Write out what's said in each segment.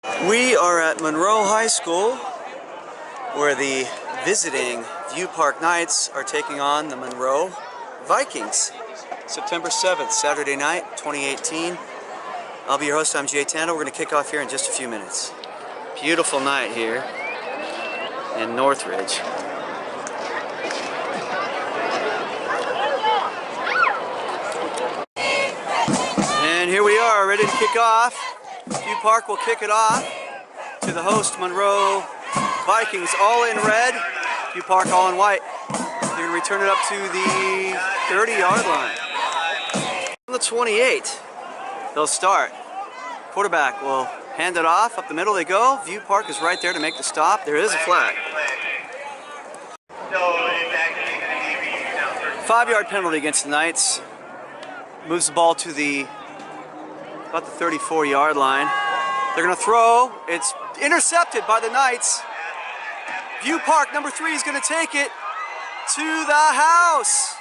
We are at Monroe High School, where the visiting View Park Knights are taking on the Monroe Vikings. September 7th, Saturday night, 2018. I'll be your host, I'm Jay Tando. We're going to kick off here in just a few minutes. Beautiful night here in Northridge. And here we are, ready to kick off. View Park will kick it off to the host, Monroe Vikings, all in red. View Park all in white. They're going to return it up to the 30-yard line. On the 28, they'll start. Quarterback will hand it off. Up the middle they go. View Park is right there to make the stop. There is a flag. 5-yard penalty against the Knights. Moves the ball to about the 34-yard line. They're going to throw. It's intercepted by the Knights. View Park, number 3, is going to take it to the house.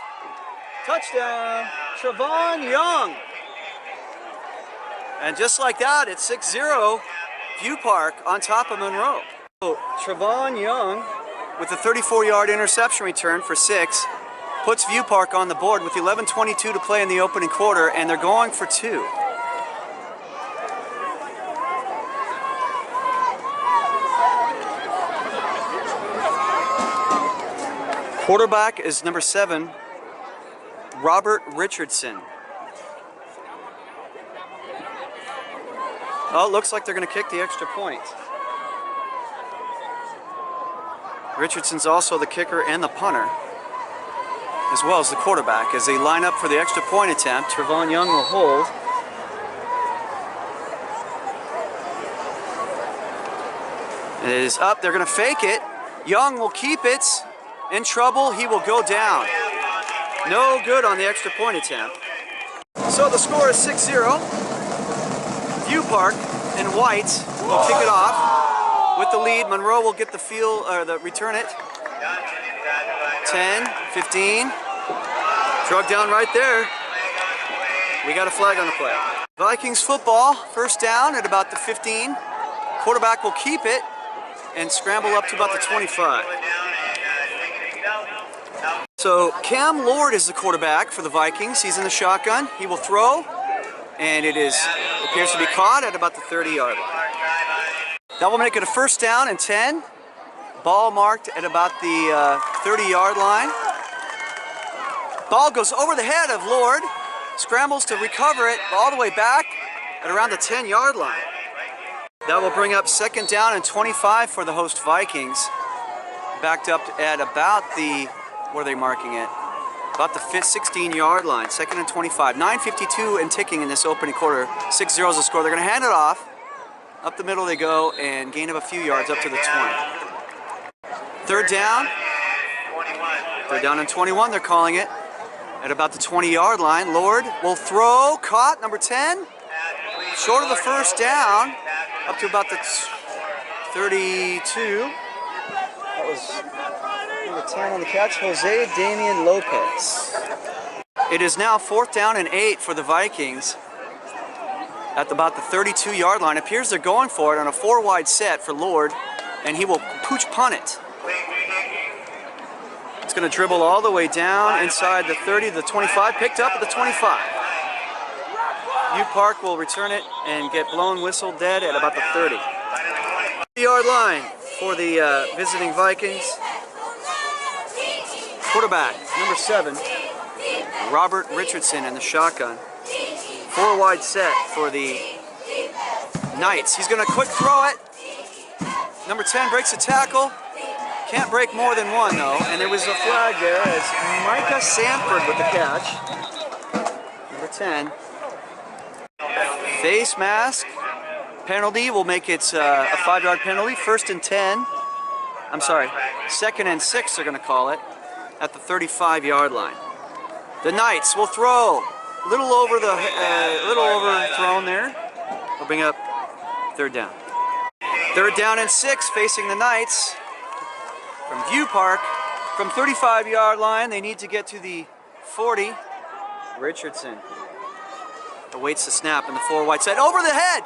Touchdown, Travon Young. And just like that, it's 6-0. View Park on top of Monroe. So Travon Young with a 34-yard interception return for 6 puts View Park on the board with 11:22 to play in the opening quarter, and they're going for 2. Quarterback is number 7, Robert Richardson. Oh, it looks like they're going to kick the extra point. Richardson's also the kicker and the punter, as well as the quarterback. As they line up for the extra point attempt, Travon Young will hold. It is up. They're going to fake it. Young will keep it. In trouble, he will go down. No good on the extra point attempt. So the score is 6-0. View Park in white will kick it off with the lead. Monroe will get the field, or return it. 10, 15. Drug down right there. We got a flag on the play. Vikings football, first down at about the 15. Quarterback will keep it and scramble up to about the 25. So Kam Lord is the quarterback for the Vikings. He's in the shotgun. He will throw, and it appears to be caught at about the 30-yard line. That will make it a first down and 10. Ball marked at about the 30-yard line. Ball goes over the head of Lord. Scrambles to recover it all the way back at around the 10-yard line. That will bring up second down and 25 for the host Vikings. Backed up at about the, what are they marking it? About the 16-yard line, second and 25. 9:52 and ticking in this opening quarter. 6-0 is the score. They're going to hand it off. Up the middle they go and gain of a few yards up to the 20. Third down. Third down and 21, they're calling it. At about the 20-yard line, Lord will throw. Caught, number 10. Short of the first down. Up to about the 32. That was number 10 on the catch, Jose Lopez. It is now 4th down and 8 for the Vikings at about the 32-yard line. It appears they're going for it on a 4-wide set for Lord, and he will pooch punt it. It's going to dribble all the way down inside the 30 to the 25, picked up at the 25. View Park will return it and get blown whistle dead at about the 30. 30-yard line for the visiting Vikings. Quarterback, number 7, Robert Richardson in the shotgun. 4-wide set for the Knights. He's going to quick throw it. Number 10 breaks a tackle. Can't break more than one, though. And there was a flag there as Micah Sanford with the catch. Number 10. Face mask. Penalty will make it a 5-yard penalty. First and 10. I'm sorry, second and 6 they're going to call it at the 35-yard line. The Knights will throw. Little overthrown there. They'll bring up third down. Third down and 6 facing the Knights from View Park. From 35-yard line, they need to get to the 40. Richardson awaits the snap in the 4-wide set. Over the head!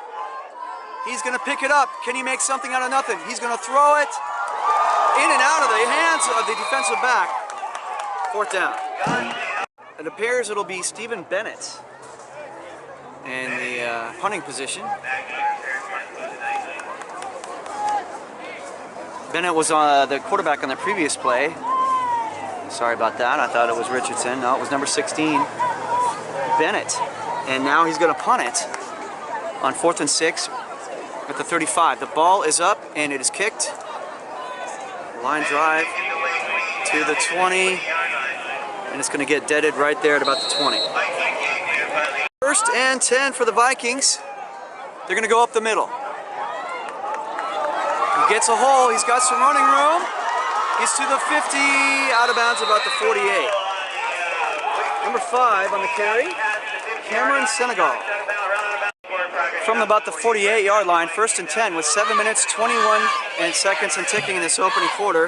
He's going to pick it up. Can he make something out of nothing? He's going to throw it in and out of the hands of the defensive back. 4th down. It appears it'll be Steven Bennett in the punting position. Bennett was the quarterback on the previous play. Sorry about that. I thought it was Richardson. No, it was number 16, Bennett. And now he's going to punt it on 4th and 6 at the 35. The ball is up and it is kicked. Line drive to the 20. And it's going to get deaded right there at about the 20. 1st and 10 for the Vikings. They're going to go up the middle. He gets a hole. He's got some running room. He's to the 50, out of bounds about the 48. Number 5 on the carry, Cameron Senegal. From about the 48-yard line, 1st and 10 with 7 minutes, 21 seconds and ticking in this opening quarter.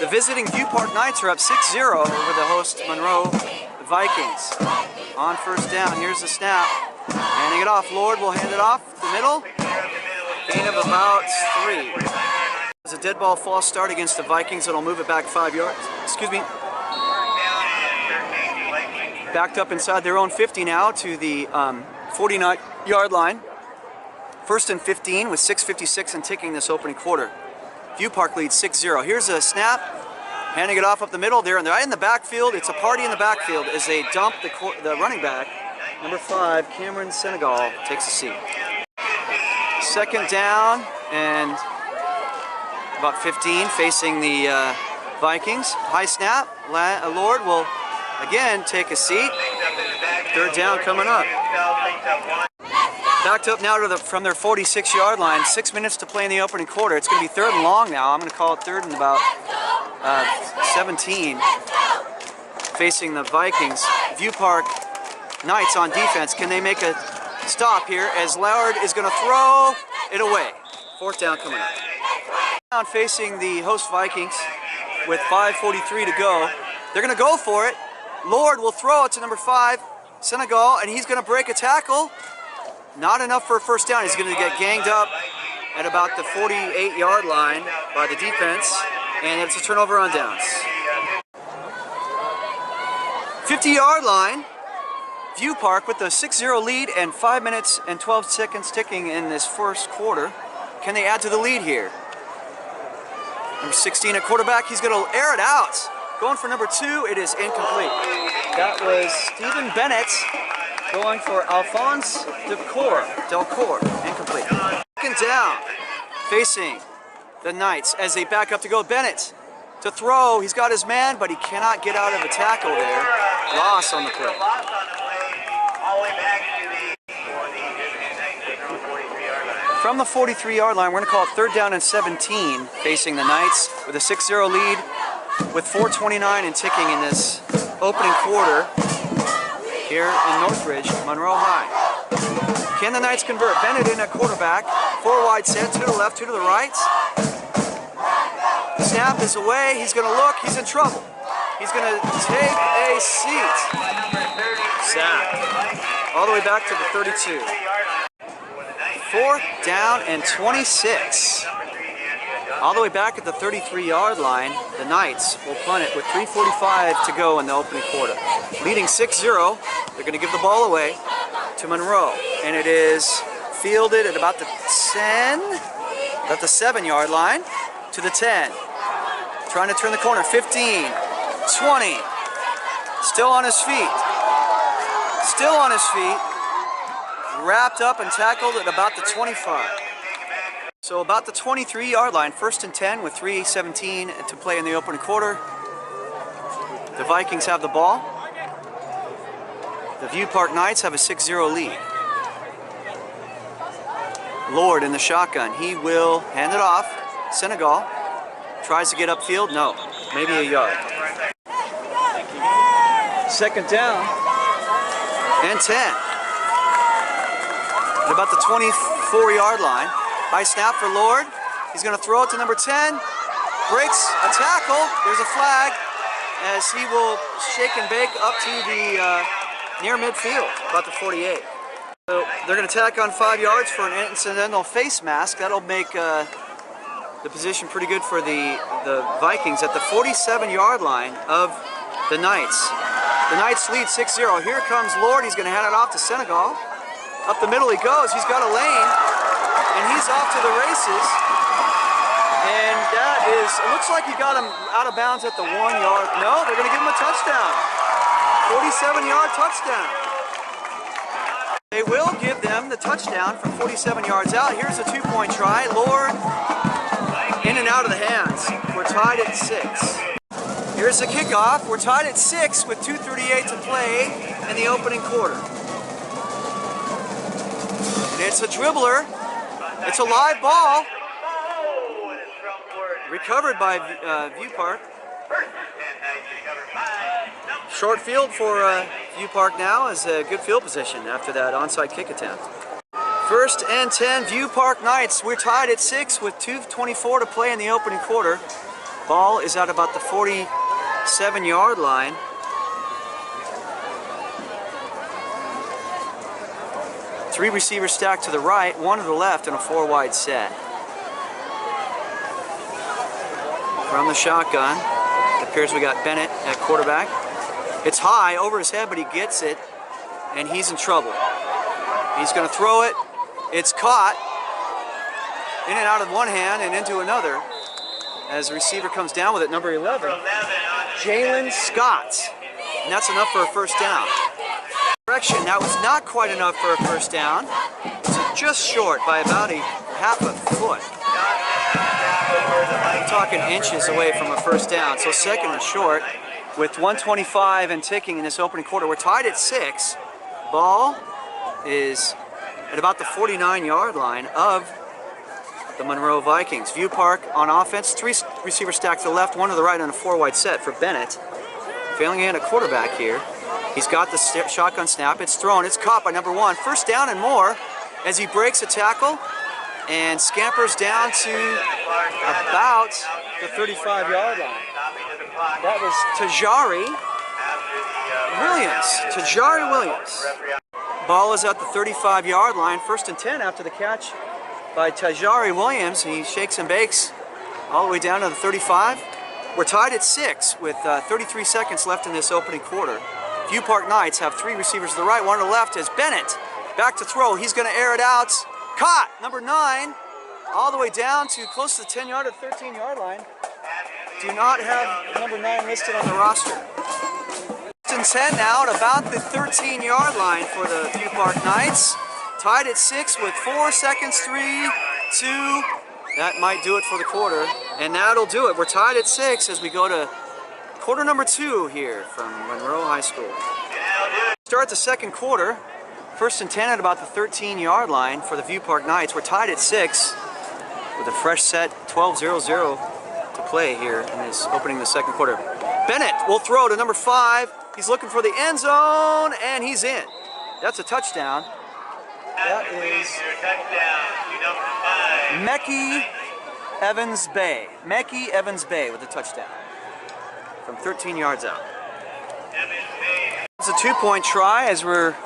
The visiting View Park Knights are up 6-0 over the host Monroe Vikings. On 1st down, here's the snap. Handing it off, Lord will hand it off the middle. Gain of about 3. There's a dead ball false start against the Vikings. It'll move it back 5 yards. Excuse me. Backed up inside their own 50 now to the 49-yard line. 1st and 15 with 6:56 and ticking this opening quarter. View Park leads 6-0. Here's a snap. Handing it off up the middle. They're in the backfield. It's a party in the backfield as they dump the running back. Number 5, Cameron Senegal, takes a seat. 2nd down and about 15 facing the Vikings. High snap. Lord will again take a seat. 3rd down coming up. Backed up now from their 46-yard line. 6 minutes to play in the opening quarter. It's going to be 3rd and long now. I'm going to call it 3rd and about 17 facing the Vikings. View Park Knights on defense. Can they make a stop here as Lord is going to throw it away? 4th down coming up. Down facing the host Vikings with 5:43 to go. They're going to go for it. Lord will throw it to number 5, Senegal, and he's going to break a tackle. Not enough for a 1st down. He's going to get ganged up at about the 48-yard line by the defense, and it's a turnover on downs. 50-yard line. View Park with the 6-0 lead and 5 minutes and 12 seconds ticking in this 1st quarter. Can they add to the lead here? Number 16 at quarterback. He's going to air it out. Going for number 2. It is incomplete. That was Steven Bennett going for Alphonse Delcourt. Incomplete. 2nd down. Facing the Knights as they back up to go. Bennett to throw. He's got his man, but he cannot get out of a tackle there. Loss on the play. From the 43-yard line, we're going to call it 3rd down and 17 facing the Knights with a 6-0 lead with 4:29 and ticking in this opening quarter here in Northridge, Monroe High. Can the Knights convert? Bennett in at quarterback. 4 wide set, 2 to the left, 2 to the right. The snap is away. He's going to look. He's in trouble. He's going to take a seat. Sack. All the way back to the 32. 4th down and 26. All the way back at the 33-yard line, the Knights will punt it with 3:45 to go in the opening quarter. Leading 6-0, they're going to give the ball away to Monroe. And it is fielded at about the 7-yard line to the 10. Trying to turn the corner, 15, 20. Still on his feet. Still on his feet. Wrapped up and tackled at about the 25. So about the 23-yard line, 1st and 10 with 3:17 to play in the opening quarter. The Vikings have the ball. The View Park Knights have a 6-0 lead. Lord in the shotgun. He will hand it off. Senegal tries to get upfield. No, maybe a yard. 2nd down and 10. At about the 24-yard line. High snap for Lord. He's going to throw it to number 10. Breaks a tackle. There's a flag as he will shake and bake up to the near midfield, about the 48. So they're going to tack on 5 yards for an incidental face mask. That'll make the position pretty good for the Vikings at the 47-yard line of the Knights. The Knights lead 6-0. Here comes Lord. He's going to hand it off to Senegal. Up the middle he goes. He's got a lane, and he's off to the races. And that is, it looks like he got him out of bounds at the 1 yard. No, they're going to give him a touchdown. 47-yard touchdown. They will give them the touchdown from 47 yards out. Here's a 2-point try. Lord in and out of the hands. We're tied at 6. Here's the kickoff. We're tied at 6 with 2:38 to play in the opening quarter. And it's a dribbler. It's a live ball. Recovered by View Park. Short field for View Park now is a good field position after that onside kick attempt. 1st and 10, View Park Knights. We're tied at 6 with 2:24 to play in the opening quarter. Ball is at about the 47-yard line. Three receivers stacked to the right, 1 to the left, and a 4-wide set. From the shotgun, it appears we got Bennett at quarterback. It's high over his head, but he gets it, and he's in trouble. He's going to throw it. It's caught in and out of one hand and into another as the receiver comes down with it, number 11, Jalen Scott. And that's enough for a first down. Correction, that was not quite enough for a first down. It's just short by about half a foot. We're talking inches away from a first down, so second and short with 1:25 and ticking in this opening quarter. We're tied at 6. Ball is at about the 49-yard line of the Monroe Vikings. View Park on offense, 3 receivers stacked to the left, 1 to the right, and a 4-wide set for Bennett. Failing hand at quarterback here. He's got the shotgun snap. It's thrown. It's caught by number 1. First down and more as he breaks a tackle and scampers down to about the 35-yard line. That was Tajari Williams. Ball is at the 35-yard line. 1st and 10 after the catch by Tajari Williams. He shakes and bakes all the way down to the 35. We're tied at 6 with 33 seconds left in this opening quarter. View Park Knights have 3 receivers to the right, 1 to the left as Bennett back to throw. He's going to air it out. Caught, number 9, all the way down to close to the 10-yard or 13-yard line. Do not have number 9 listed on the roster. 10 now at about the 13-yard line for the View Park Knights. Tied at 6 with 4 seconds, 3, 2. That might do it for the quarter, and that'll do it. We're tied at 6 as we go to quarter number 2 here from Monroe High School. Start the second quarter. 1st and 10 at about the 13-yard line for the View Park Knights. We're tied at 6 with a fresh set, 12-0-0 to play here in this opening the second quarter. Bennett will throw to number 5. He's looking for the end zone, and he's in. That's a touchdown. That is Mekhi Evans-Bey. Mekhi Evans-Bey with a touchdown from 13 yards out. It's a 2-point try as we're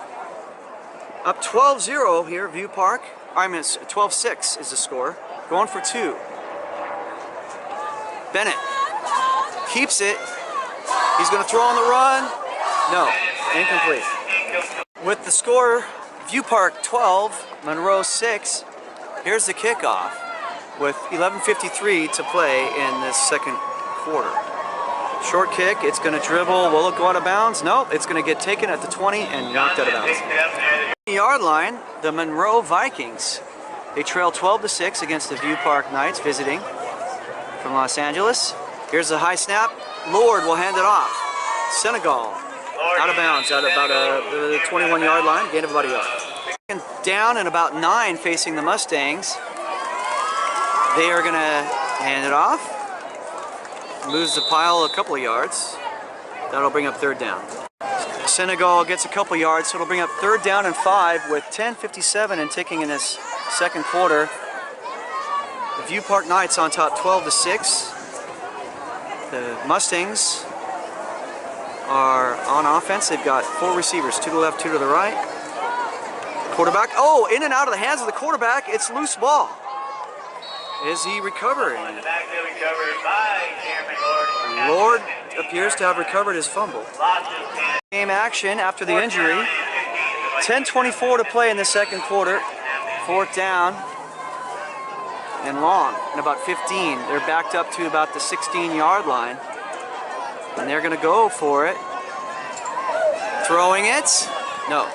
up 12-0 here, View Park. I mean, it's 12-6 is the score. Going for 2. Bennett keeps it. He's going to throw on the run. No, incomplete. With the score, View Park 12, Monroe 6. Here's the kickoff with 11:53 to play in this second quarter. Short kick, it's going to dribble. Will it go out of bounds? Nope, it's going to get taken at the 20 and knocked out of bounds. Yard line, the Monroe Vikings. They trail 12-6 against the View Park Knights visiting from Los Angeles. Here's the high snap. Lord will hand it off. Senegal out of bounds at about the 21-yard line, gain of about a yard. Down and about 9 facing the Mustangs. They are going to hand it off. Lose the pile a couple of yards. That'll bring up 3rd down. Senegal gets a couple yards, so it'll bring up 3rd down and 5 with 10:57 and ticking in this second quarter. The View Park Knights on top 12-6. The Mustangs are on offense. They've got 4 receivers, 2 to the left, 2 to the right. Quarterback, oh, in and out of the hands of the quarterback. It's loose ball. Is he recovering? Lord appears to have recovered his fumble. Game action after the injury. 10:24 to play in the second quarter. Fourth down and long, and about 15. They're backed up to about the 16-yard line. And they're going to go for it. Throwing it. No.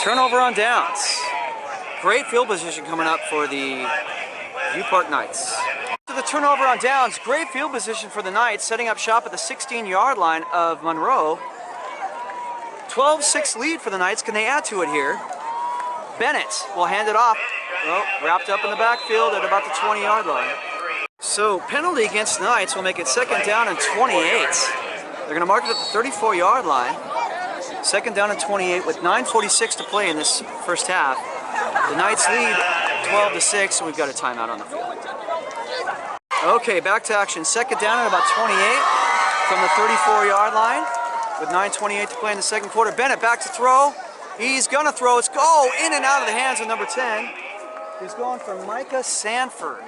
Turnover on downs. Great field position coming up for the View Park Knights. To the turnover on downs, great field position for the Knights, setting up shop at the 16-yard line of Monroe. 12-6 lead for the Knights. Can they add to it here? Bennett will hand it off. Well, wrapped up in the backfield at about the 20-yard line. So penalty against the Knights will make it second down and 28. They're going to mark it at the 34-yard line. Second down and 28 with 9:46 to play in this first half. The Knights lead 12-6, so we've got a timeout on the field. Okay, back to action. Second down and about 28 from the 34-yard line with 9:28 to play in the second quarter. Bennett back to throw. He's going to throw. It's in and out of the hands of number 10. He's going for Micah Sanford.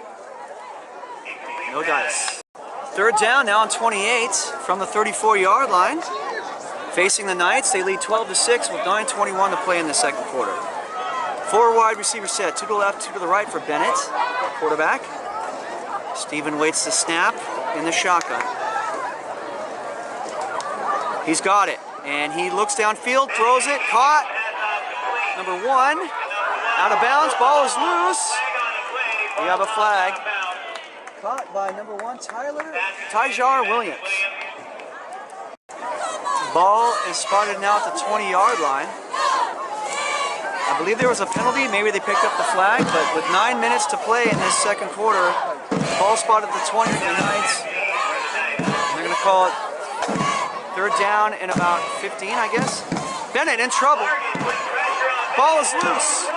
No dice. Third down now on 28 from the 34-yard line. Facing the Knights, they lead 12-6 with 9:21 to play in the second quarter. Four wide receiver set, two to the left, two to the right for Bennett, quarterback. Steven waits the snap in the shotgun. He's got it, and he looks downfield, throws it, caught. Number 1, out of bounds, ball is loose. We have a flag. Caught by number 1, Tyjar Williams. Ball is spotted now at the 20-yard line. I believe there was a penalty. Maybe they picked up the flag, but with 9 minutes to play in this second quarter, ball spotted at the 20 for the Knights. And they're going to call it third down and about 15, I guess. Bennett in trouble. Ball is loose.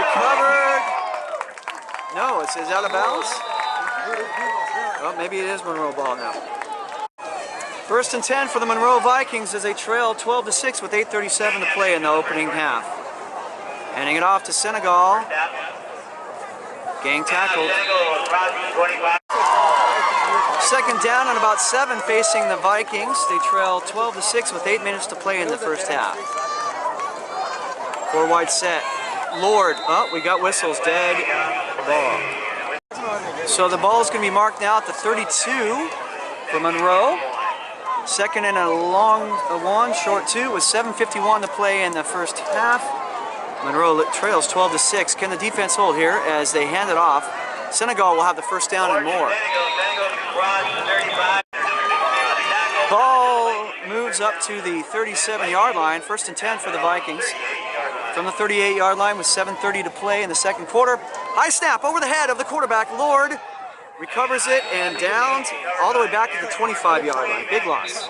Recovered. No, it says out of bounds. Well, maybe it is Monroe ball now. First and 10 for the Monroe Vikings as they trail 12-6 with 8:37 to play in the opening half. Handing it off to Senegal. Gang tackled. Second down and about 7 facing the Vikings. They trail 12-6 with 8 minutes to play in the first half. Four wide set. Lord. Oh, we got whistles. Dead ball. So the ball is going to be marked now at the 32 for Monroe. Second and a long one, short 2 with 7:51 to play in the first half. Monroe trails 12-6. Can the defense hold here as they hand it off? Senegal will have the first down and more. Ball moves up to the 37-yard line. First and 10 for the Vikings. From the 38-yard line with 7:30 to play in the second quarter. High snap over the head of the quarterback, Lord. Recovers it and downs all the way back to the 25-yard line. Big loss.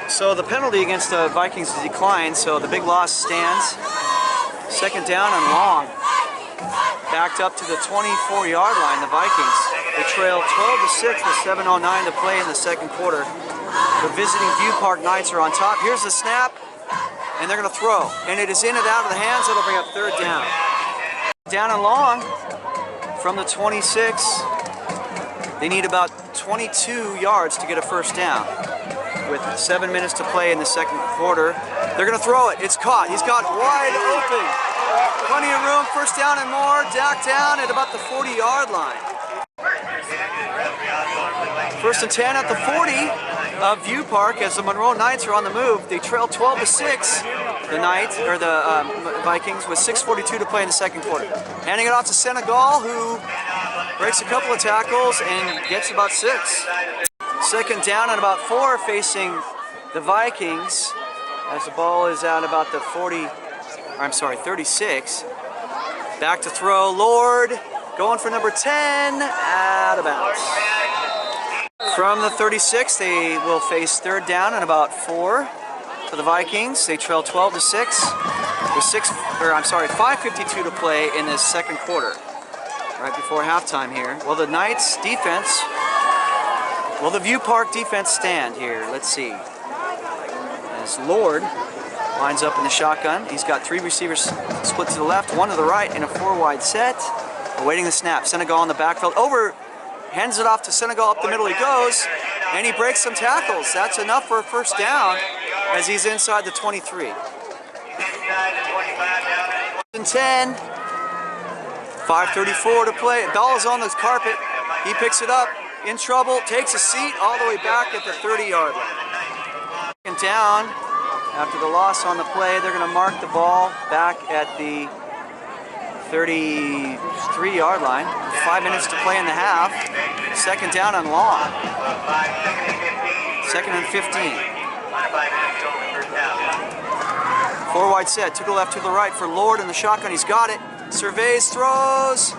So the penalty against the Vikings is declined, so the big loss stands. Second down and long. Backed up to the 24-yard line, the Vikings. They trail 12-6 with 7:09 to play in the second quarter. The visiting View Park Knights are on top. Here's the snap, and they're going to throw. And it is in and out of the hands. It'll bring up third down. Down and long. From the 26, they need about 22 yards to get a first down. With 7 minutes to play in the second quarter, they're going to throw it. It's caught. He's got wide open. Plenty of room. First down and more. Dock down at about the 40-yard line. First and 10 at the 40 of View Park as the Monroe Knights are on the move. They trail 12-6. The Knights, or the Vikings, with 6:42 to play in the second quarter. Handing it off to Senegal, who breaks a couple of tackles and gets about 6. Second down and about 4 facing the Vikings as the ball is out about the 36. Back to throw, Lord, going for number 10, out of bounds. From the 36, they will face third down and about 4. For the Vikings, they trail 12-6 with 5:52 to play in this second quarter. Right before halftime here. Will the Knights defense, will the View Park defense stand here? Let's see. As Lord Lines up in the shotgun. He's got 3 receivers split to the left, 1 to the right, in a 4-wide set. Awaiting the snap. Senegal on the backfield. Over, hands it off to Senegal. Up the middle he goes, and he breaks some tackles. That's enough for a first down as he's inside the 23. 10. 5:34 to play. Ball is on the carpet. He picks it up. In trouble. Takes a seat all the way back at the 30-yard line. And down. After the loss on the play, they're going to mark the ball back at the 33-yard line. 5 minutes to play in the half. Second down and long. Second and 15. 4-wide set. To the left, to the right for Lord in the shotgun. He's got it. Surveys, throws.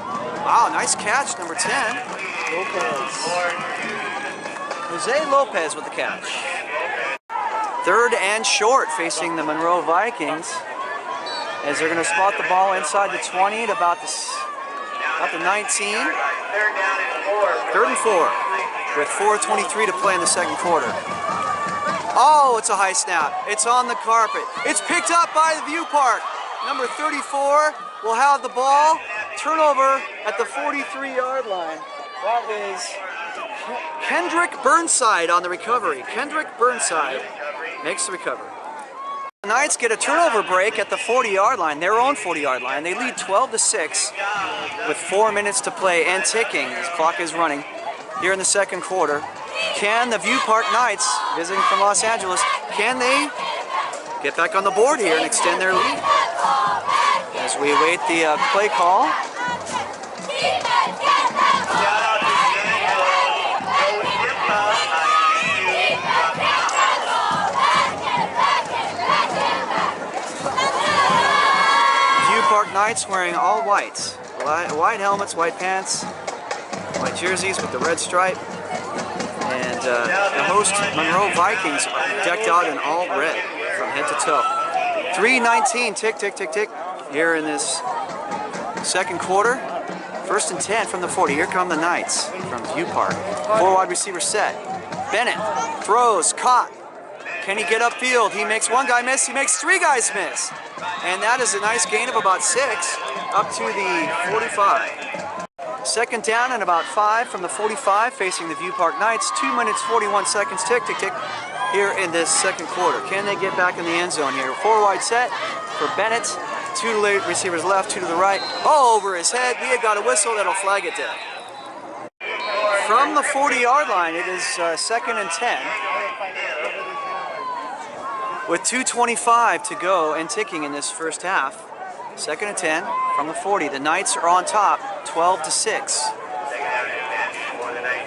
Wow, nice catch, number 10. Lopez. Jose Lopez with the catch. Third and short facing the Monroe Vikings as they're going to spot the ball inside the 20 at about the 19. Third and 4 with 4:23 to play in the second quarter. Oh, it's a high snap. It's on the carpet. It's picked up by the View Park. Number 34 will have the ball. Turnover at the 43-yard line. That is Kendrick Burnside on the recovery. Kendrick Burnside makes the recovery. The Knights get a turnover break at the 40-yard line, their own 40-yard line. They lead 12-6 with 4 minutes to play and ticking as clock is running here in the second quarter. Can the View Park Knights, visiting from Los Angeles, can they get back on the board here and extend their lead? As we await the play call. Knights wearing all white. White helmets, white pants, white jerseys with the red stripe. And the host Monroe Vikings decked out in all red from head to toe. 3:19, tick, tick, tick, tick, here in this second quarter. First and 10 from the 40. Here come the Knights from View Park. 4-wide receiver set. Bennett throws, caught. Can he get upfield? He makes 1 guy miss, he makes 3 guys miss. And that is a nice gain of about 6 up to the 45. Second down and about 5 from the 45 facing the View Park Knights. 2 minutes, 41 seconds, tick, tick, tick, here in this second quarter. Can they get back in the end zone here? 4-wide set for Bennett. 2 receivers left, 2 to the right. Oh, over his head. We have got a whistle that'll flag it down. From the 40-yard line, it is second and 10. With 2:25 to go and ticking in this first half. Second and 10 from the 40. The Knights are on top, 12-6.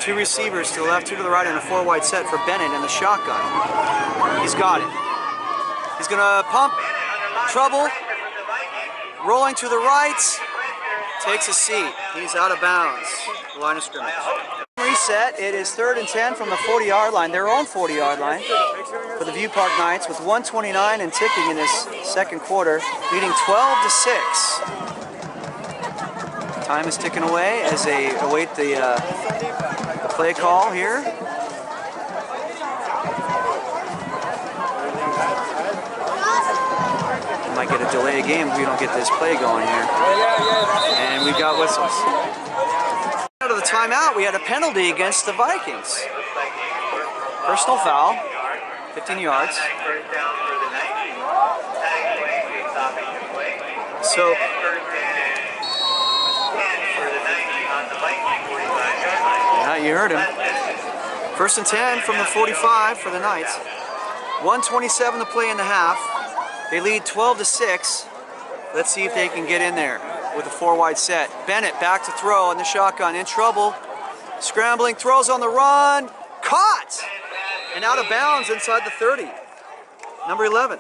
2 receivers to the left, 2 to the right, and a 4-wide set for Bennett in the shotgun. He's got it. He's gonna pump, trouble, rolling to the right, takes a seat. He's out of bounds, line of scrimmage. Reset, it is third and 10 from the 40-yard line, their own 40-yard line for the View Park Knights with 1:29 and ticking in this second quarter, leading 12-6. Time is ticking away as they await the play call here. We might get a delay of game if we don't get this play going here. And we've got whistles. Out of the timeout, we had a penalty against the Vikings. Personal foul, 15 yards. So, yeah, you heard him. First and 10 from the 45 for the Knights. 1:27 to play in the half. They lead 12-6. Let's see if they can get in there with a 4-wide set. Bennett back to throw in the shotgun, in trouble. Scrambling, throws on the run. Caught! And out of bounds inside the 30. Number 11.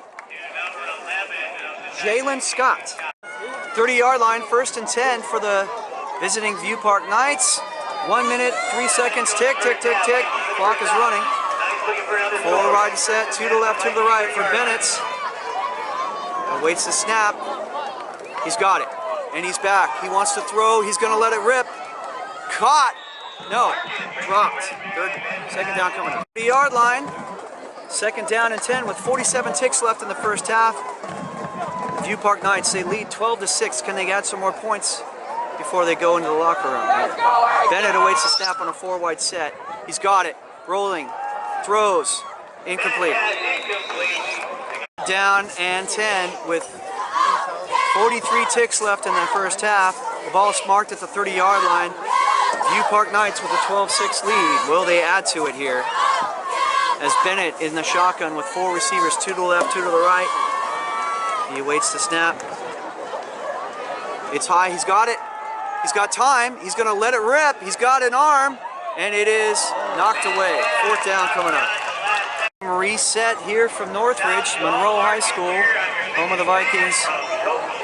Jalen Scott. 30-yard line, first and 10 for the visiting View Park Knights. 1 minute, 3 seconds, tick, tick, tick, tick. Clock is running. 4-wide set, 2 to the left, 2 to the right for Bennett. Awaits the snap. He's got it. And he's back. He wants to throw. He's going to let it rip. Caught. No. Dropped. Second down coming up. 30-yard line. Second down and 10 with 47 ticks left in the first half. View Park Knights, they lead 12-6. Can they add some more points before they go into the locker room? Bennett awaits the snap on a 4-wide set. He's got it. Rolling. Throws. Incomplete. Down and 10 with 43 ticks left in the first half. The ball is marked at the 30-yard line. View Park Knights with a 12-6 lead. Will they add to it here? As Bennett in the shotgun with 4 receivers, 2 to the left, 2 to the right. He awaits the snap. It's high, he's got it. He's got time, he's gonna let it rip. He's got an arm, and it is knocked away. Fourth down coming up. Reset here from Northridge, Monroe High School, home of the Vikings.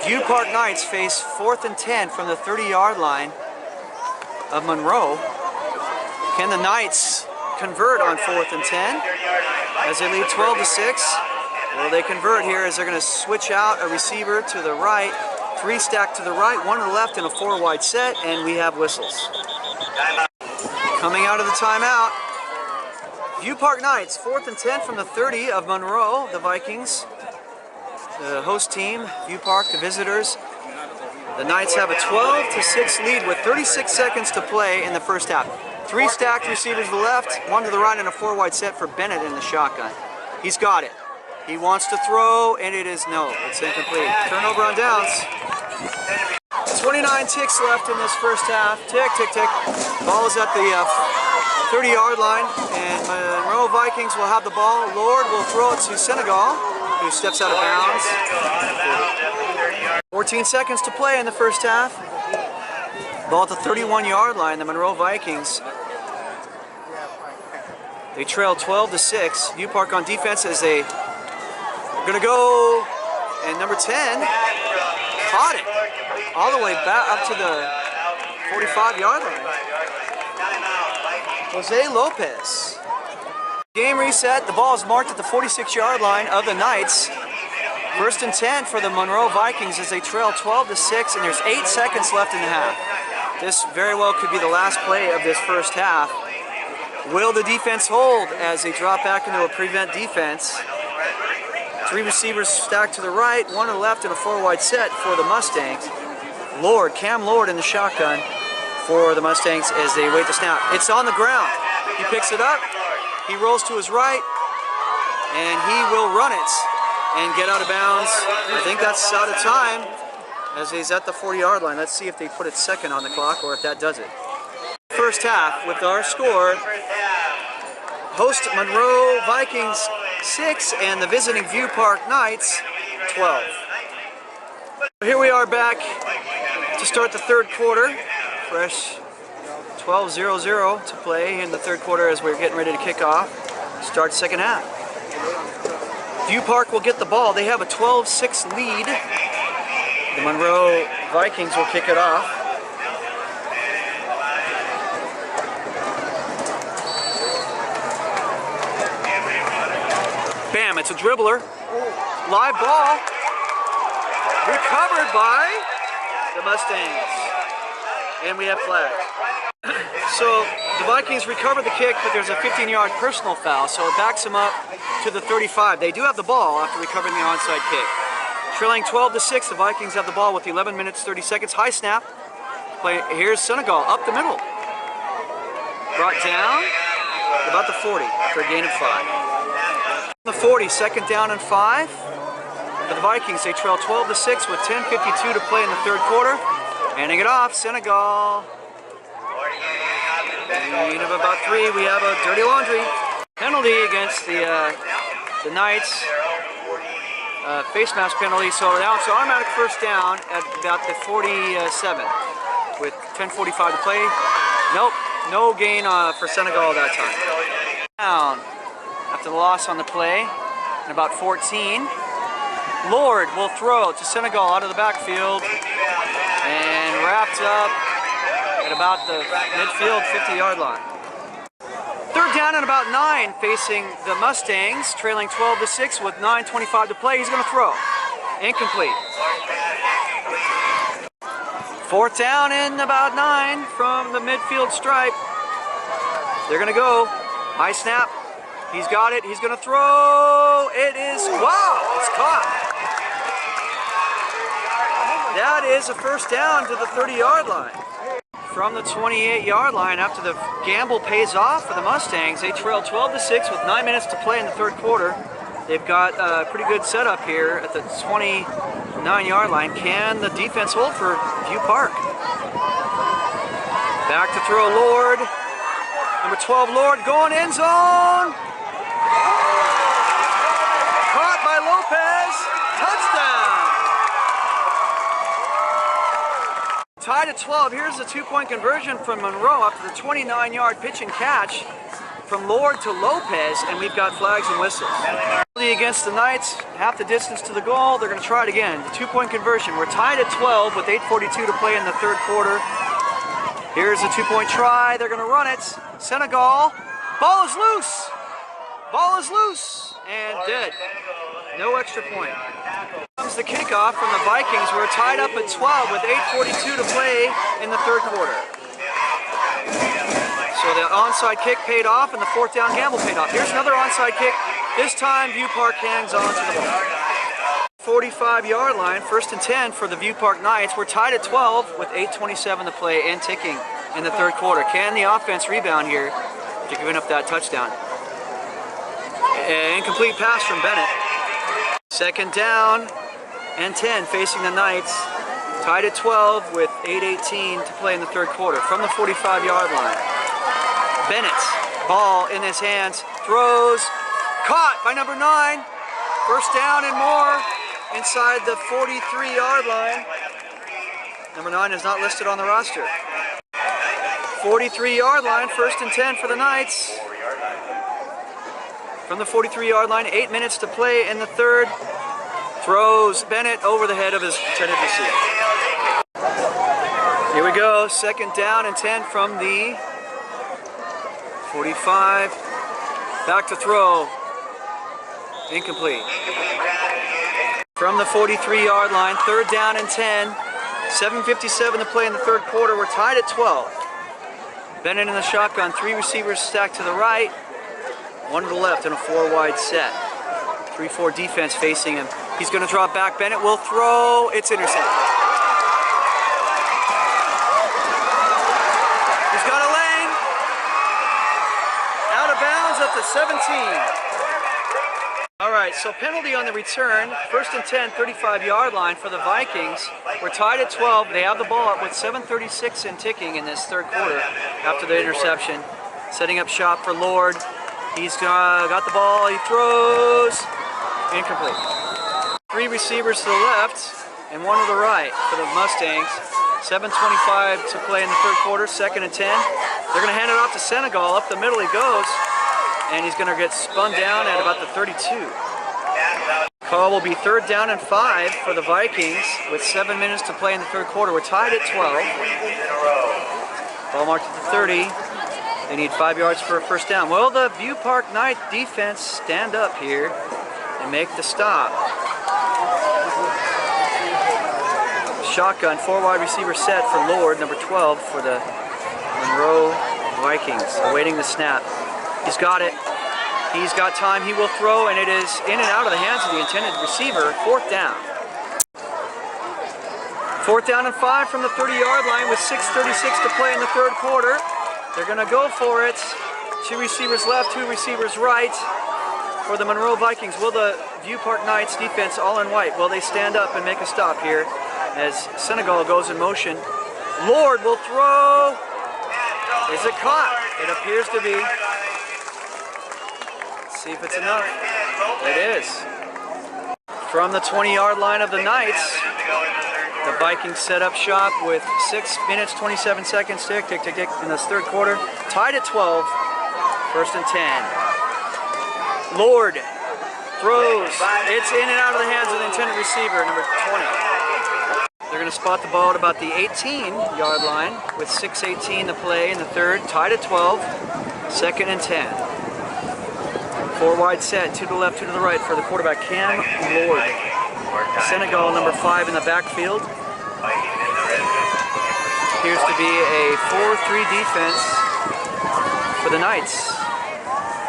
View Park Knights face 4th and 10 from the 30-yard line of Monroe. Can the Knights convert on 4th and 10 as they lead 12-6? Will they convert here as they're going to switch out a receiver to the right, 3 stacked to the right, 1 to the left, and a 4-wide set, and we have whistles. Coming out of the timeout, View Park Knights, 4th and 10 from the 30 of Monroe, the Vikings. The host team, View Park, the visitors. The Knights have a 12-6 lead with 36 seconds to play in the first half. 3 stacked receivers to the left, 1 to the right, and a 4-wide set for Bennett in the shotgun. He's got it. He wants to throw, and it is no. It's incomplete. Turnover on downs. 29 ticks left in this first half. Tick, tick, tick. Ball is at the 30-yard line, and Monroe Vikings will have the ball. Lord will throw it to Senegal, who steps out of bounds. 14 seconds to play in the first half. Ball at the 31-yard line. The Monroe Vikings, they trail 12-6. View Park on defense as they are going to go, and number 10 caught it all the way back up to the 45-yard line. Jose Lopez. Game reset. The ball is marked at the 46-yard line of the Knights. 1st and 10 for the Monroe Vikings as they trail 12-6, and there's 8 seconds left in the half. This very well could be the last play of this first half. Will the defense hold as they drop back into a prevent defense? 3 receivers stacked to the right, 1 to the left, and a 4-wide set for the Mustangs. Lord, Kam Lord in the shotgun for the Mustangs as they wait the snap. It's on the ground. He picks it up, he rolls to his right, and he will run it and get out of bounds. I think that's out of time as he's at the 40-yard line. Let's see if they put it second on the clock or if that does it. First half with our score, host Monroe Vikings 6 and the visiting View Park Knights 12. Here we are back to start the third quarter. Fresh 12-0-0 to play in the third quarter as we're getting ready to kick off. Start second half. View Park will get the ball. They have a 12-6 lead. The Monroe Vikings will kick it off. Bam, it's a dribbler. Live ball. Recovered by the Mustangs. And we have flags. So the Vikings recovered the kick, but there's a 15-yard personal foul, so it backs them up to the 35. They do have the ball after recovering the onside kick. Trailing 12-6, the Vikings have the ball with 11 minutes, 30 seconds. High snap. Here's Senegal up the middle. Brought down about the 40 for a gain of 5. The 40, second down and 5. For the Vikings, they trail 12-6 with 10:52 to play in the third quarter. Handing it off, Senegal. Gain of about 3. We have a dirty laundry penalty against the Knights. Face mask penalty, so now it's an automatic first down at about the 47 with 10:45 to play. Nope, no gain for Senegal that time. Down after the loss on the play, and about 14. Lord will throw to Senegal out of the backfield and wrapped up at about the midfield 50-yard line. Third down and about 9 facing the Mustangs, trailing 12-6 with 9:25 to play. He's going to throw. Incomplete. Fourth down and about 9 from the midfield stripe. They're going to go. High snap. He's got it. He's going to throw. It is, wow, it's caught. That is a first down to the 30-yard line. From the 28-yard line, after the gamble pays off for the Mustangs, they trail 12-6 with 9 minutes to play in the third quarter. They've got a pretty good setup here at the 29-yard line. Can the defense hold for View Park? Back to throw, Lord. Number 12, Lord, going end zone. Caught by Lopez. Touchdown. Tied at 12. Here's the two-point conversion from Monroe after the 29-yard pitch and catch from Lord to Lopez, and we've got flags and whistles. Against the Knights, half the distance to the goal. They're going to try it again. The two-point conversion. We're tied at 12 with 8:42 to play in the third quarter. Here's a two-point try. They're going to run it. Senegal. Ball is loose. Ball is loose and dead. No extra point. Comes the kickoff from the Vikings. We're tied up at 12 with 8:42 to play in the third quarter. So the onside kick paid off and the fourth down gamble paid off. Here's another onside kick. This time View Park hangs on to the ball. 45-yard line, 1st and 10 for the View Park Knights. We're tied at 12 with 8:27 to play and ticking in the third quarter. Can the offense rebound here after giving up that touchdown? An incomplete pass from Bennett. 2nd down and 10 facing the Knights. Tied at 12 with 8:18 to play in the third quarter. From the 45-yard line. Bennett, ball in his hands, throws, caught by number 9. First down and more inside the 43-yard line. Number 9 is not listed on the roster. 43-yard line, 1st and 10 for the Knights. From the 43-yard line, 8 minutes to play in the third. Throws Bennett over the head of his intended receiver. Here we go, 2nd down and 10 from the 45. Back to throw. Incomplete. From the 43-yard line, 3rd down and 10. 7:57 to play in the third quarter. We're tied at 12. Bennett in the shotgun. 3 receivers stacked to the right. 1 to the left in a 4-wide set. 3-4 defense facing him. He's going to drop back. Bennett will throw. It's intercepted. He's got a lane. Out of bounds at the 17. All right, so penalty on the return. 1st and 10, 35-yard line for the Vikings. We're tied at 12. They have the ball up with 7:36 in ticking in this third quarter after the interception. Setting up shop for Lord. He's got the ball. He throws. Incomplete. 3 receivers to the left and 1 to the right for the Mustangs. 7:25 to play in the third quarter, 2nd and 10. They're going to hand it off to Senegal. Up the middle he goes, and he's going to get spun down at about the 32. Call will be 3rd down and 5 for the Vikings with 7 minutes to play in the third quarter. We're tied at 12. Ball marked at the 30. They need 5 yards for a first down. Well, the View Park Knight defense stand up here and make the stop. Shotgun, 4 wide receiver set for Lord, number 12 for the Monroe Vikings, awaiting the snap. He's got it. He's got time. He will throw, and it is in and out of the hands of the intended receiver. 4th down. 4th down and 5 from the 30-yard line with 6:36 to play in the third quarter. They're going to go for it. 2 receivers left, 2 receivers right for the Monroe Vikings. Will the View Park Knights defense, all in white, will they stand up and make a stop here as Senegal goes in motion? Lord will throw. Is it caught? It appears to be. Let's see if it's enough. It is. From the 20-yard line of the Knights, the Vikings set up shop with 6 minutes, 27 seconds, tick, tick, tick, tick, in this third quarter. Tied at 12, 1st and 10. Lord throws. It's in and out of the hands of the intended receiver, number 20. They're going to spot the ball at about the 18-yard line with 6:18 to play in the third. Tied at 12, 2nd and 10. 4 wide set, 2 to the left, 2 to the right for the quarterback, Kam Lord. Senegal, number 5 in the backfield. Appears to be a 4-3 defense for the Knights.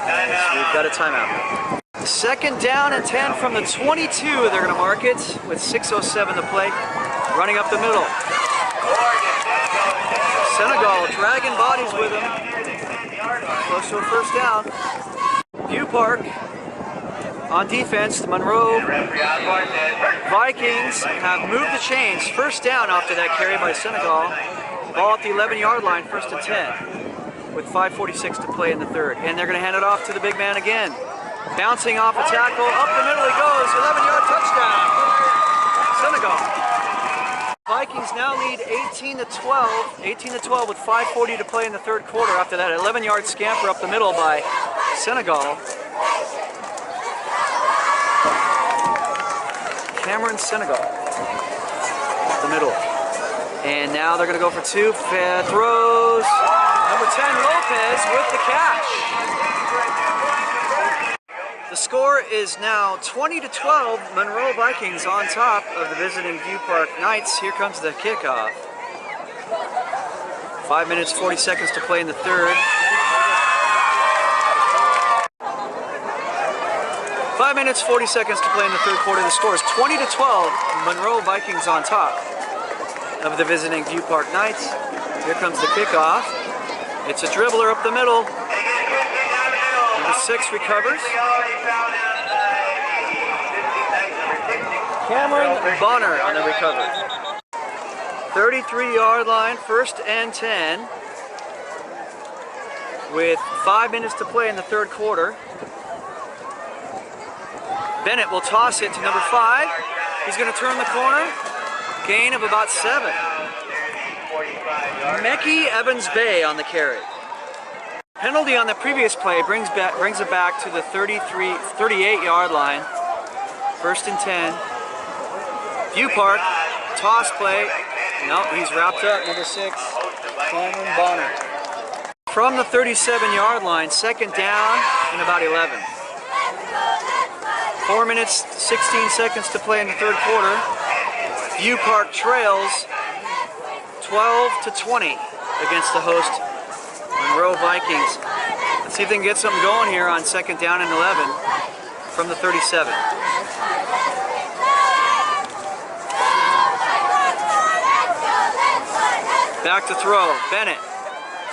So we've got a timeout. Second down and 10 from the 22. They're going to mark it with 6:07 to play. Running up the middle. Senegal dragging bodies with him. Close to a first down. View Park on defense. The Monroe Vikings have moved the chains. First down after that carry by Senegal. Ball at the 11-yard line, 1st and 10. With 5:46 to play in the third. And they're going to hand it off to the big man again. Bouncing off a tackle. Up the middle he goes. 11-yard touchdown. Senegal. Vikings now lead 18-12. 18-12 with 5:40 to play in the third quarter after that 11-yard scamper up the middle by Senegal. Cameron Senegal up the middle. And now they're going to go for two. Throws. Number 10, Lopez with the catch. The score is now 20-12. Monroe Vikings on top of the visiting View Park Knights. Here comes the kickoff. 5 minutes, 40 seconds to play in the third. 5 minutes, 40 seconds to play in the third quarter. The score is 20-12. Monroe Vikings on top of the visiting View Park Knights. Here comes the kickoff. It's a dribbler up the middle. Number 6 recovers. Cameron Bonner on the recovery. 33-yard line, 1st and 10. With 5 minutes to play in the third quarter. Bennett will toss it to number 5. He's going to turn the corner. Gain of about 7. Mekhi Evans-Bey on the carry. Penalty on the previous play brings it back to the 38-yard line. 1st and 10. View Park, toss play. No, he's wrapped up. Number 6, Cameron Bonner. From the 37-yard line, 2nd down and about 11. 4 minutes, 16 seconds to play in the third quarter. View Park trails 12-20 against the host Monroe Vikings. Let's see if they can get something going here on 2nd down and 11 from the 37. Back to throw, Bennett.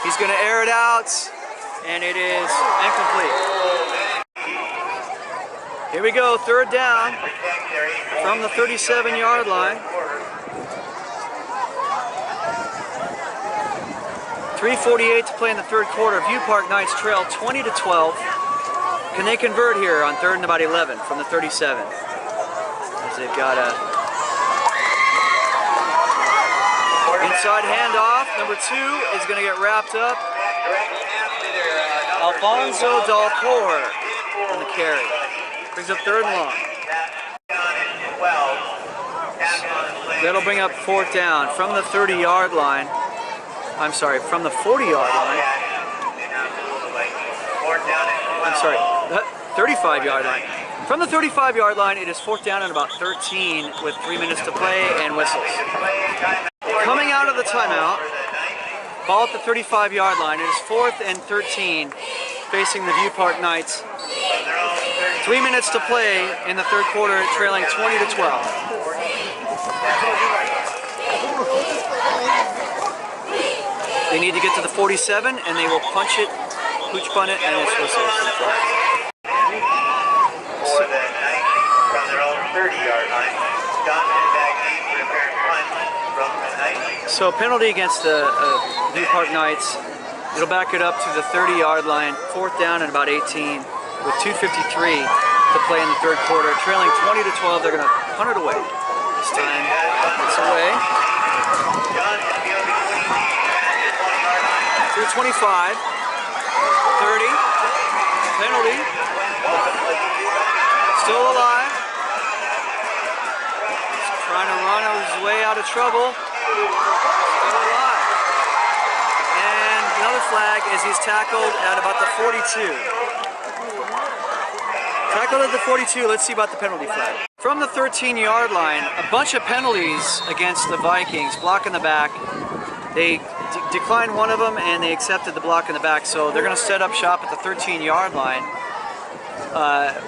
He's going to air it out, and it is incomplete. Here we go, 3rd down from the 37-yard line. 3:48 to play in the third quarter. View Park Knights trail 20-12. Can they convert here on 3rd and about 11 from the 37? As they've got a inside handoff. Number 2 is going to get wrapped up. Alfonso Dalcour on the carry. Brings up 3rd and long. That'll bring up 4th down from the 30-yard line. I'm sorry, from the 40-yard line. I'm sorry, 35-yard line. From the 35-yard line, it is 4th down and about 13 with 3 minutes to play and whistles. Coming out of the timeout, ball at the 35-yard line. It is 4th and 13 facing the View Park Knights. 3 minutes to play in the third quarter, trailing 20-12. They need to get to the 47, and they will punch it, pooch punt it, and it's whistled. For the Knights from their own 30-yard line, Donovan back deep for a fair punt from the Knights. So penalty against the View Park Knights. It'll back it up to the 30-yard line, 4th down and about 18, with 2:53 to play in the third quarter. Trailing 20-12, they're going to punt it away. This time, it's away. 2:25, 30, penalty, still alive, he's trying to run his way out of trouble, still alive, and another flag as he's tackled at about the 42. Tackled at the 42, let's see about the penalty flag. From the 13-yard line, a bunch of penalties against the Vikings, blocking the back. They declined one of them, and they accepted the block in the back. So they're going to set up shop at the 13-yard line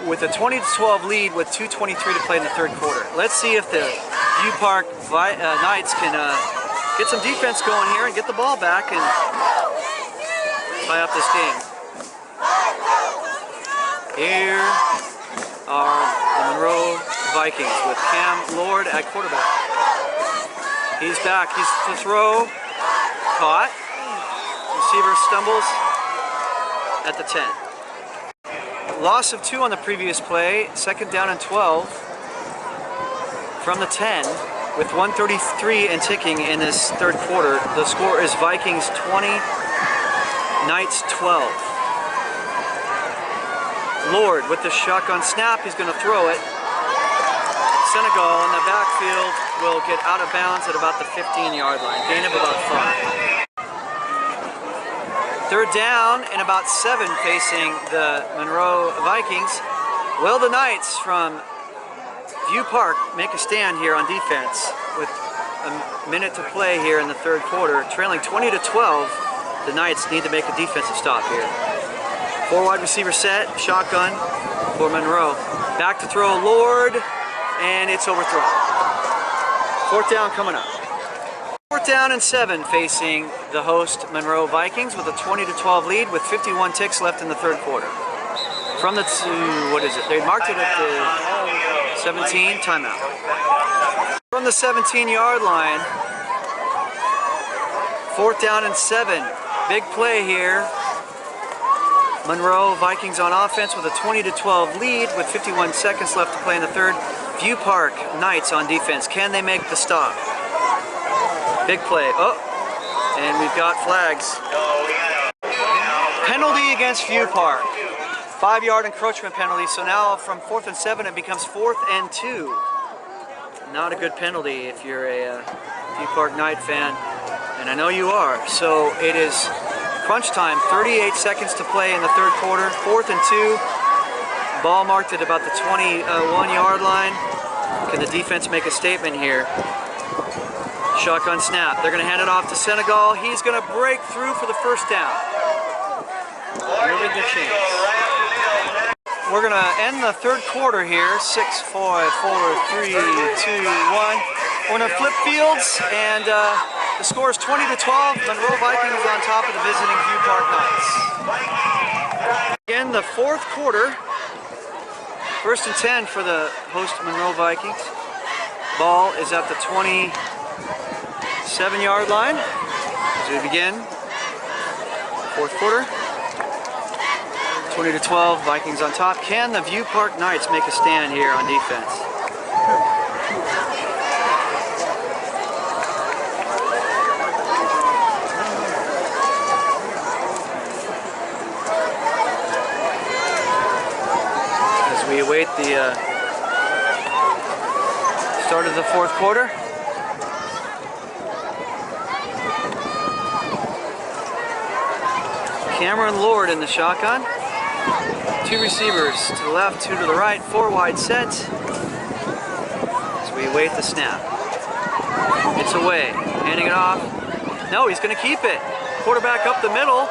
with a 20-12 lead with 2:23 to play in the third quarter. Let's see if the View Park Knights can get some defense going here and get the ball back and tie up this game. Here are the Monroe Vikings with Kam Lord at quarterback. He's back. He's to throw. Caught. Receiver stumbles at the 10. Loss of 2 on the previous play. Second down and 12 from the 10 with 1:33 and ticking in this third quarter. The score is Vikings 20, Knights 12. Lord with the shotgun snap. He's going to throw it. Senegal in the backfield will get out of bounds at about the 15-yard line. Gain of about 5. Third down and about 7 facing the Monroe Vikings. Will the Knights from View Park make a stand here on defense with a minute to play here in the third quarter? Trailing 20-12, the Knights need to make a defensive stop here. 4 wide receiver set, shotgun for Monroe. Back to throw, Lord, and it's overthrown. Fourth down coming up. Fourth down and 7 facing the host Monroe Vikings with a 20-12 lead with 51 ticks left in the third quarter. From the they marked it at the 17, timeout. From the 17-yard line, fourth down and 7. Big play here. Monroe Vikings on offense with a 20-12 lead with 51 seconds left to play in the third. View Park Knights on defense. Can they make the stop? Big play. Oh, and we've got flags. Penalty against View Park. 5-yard encroachment penalty. So now from 4th and 7, it becomes 4th and 2. Not a good penalty if you're a View Park Knight fan, and I know you are. So it is crunch time. 38 seconds to play in the third quarter. 4th and 2. Ball marked at about the 21-yard line. Can the defense make a statement here? Shotgun snap. They're going to hand it off to Senegal. He's going to break through for the first down. Moving the chains. We're going to end the third quarter here. 6, 5, 4, 3, 2, 1. We're going to flip fields, and the score is 20-12. Monroe Vikings is on top of the visiting View Park Knights. Again, the fourth quarter. 1st and 10 for the host Monroe Vikings. Ball is at the 27-yard line as we begin fourth quarter. 20-12, Vikings on top. Can the View Park Knights make a stand here on defense? We await the start of the fourth quarter. Cameron Lord in the shotgun. 2 receivers to the left, 2 to the right, 4 wide sets. As we await the snap. It's away. Handing it off. No, he's going to keep it. Quarterback up the middle.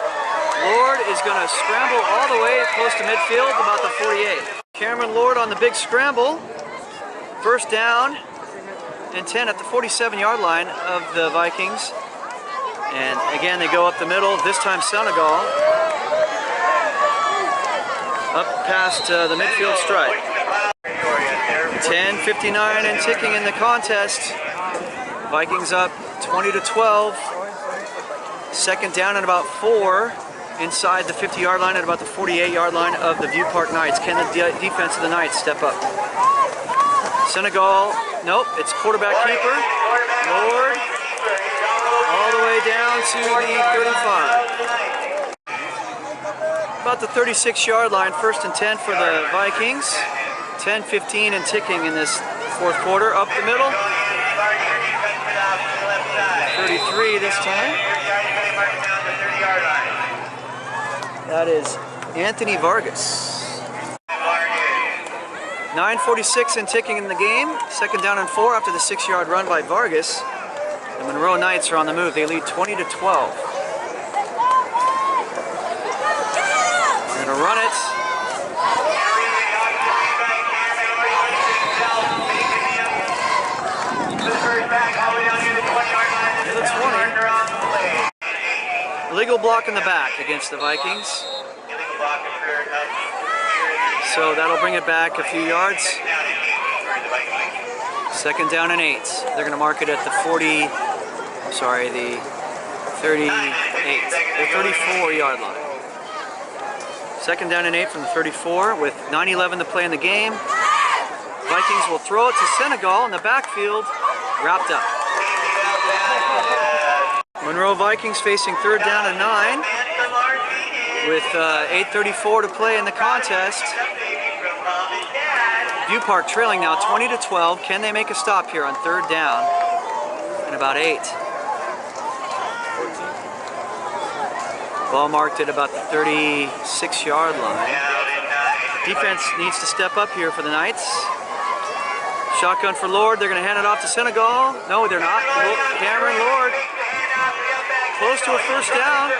Lord is going to scramble all the way close to midfield, about the 48. Cameron Lord on the big scramble. First down and 10 at the 47-yard line of the Vikings. And again, they go up the middle. This time Senegal. Up past the midfield stripe. 10:59 and ticking in the contest. Vikings up 20-12. Second down and about 4. Inside the 50-yard line at about the 48-yard line of the View Park Knights. Can the defense of the Knights step up? Senegal, nope, it's quarterback keeper. Lord, all the way down to the 35. About the 36-yard line, 1st and 10 for the Vikings. 10:15 and ticking in this fourth quarter. Up the middle. 33 this time. That is Anthony Vargas. 9:46 and ticking in the game. Second down and 4 after the 6-yard run by Vargas. The Monroe Knights are on the move. They lead 20-12. They're going to run it. Near the 20. Illegal block in the back against the Vikings. So that'll bring it back a few yards. 2nd down and 8. They're going to mark it at the 38, the 34-yard line. 2nd down and 8 from the 34 with 9:11 to play in the game. Vikings will throw it to Senegal in the backfield. Wrapped up. Monroe Vikings facing 3rd down and 9 with 8:34 to play in the contest. View Park trailing now 20-12. Can they make a stop here on 3rd down and about 8? Ball marked at about the 36-yard line. Defense needs to step up here for the Knights. Shotgun for Lord. They're going to hand it off to Senegal. No, they're not. Cameron Lord. Close to a 1st down.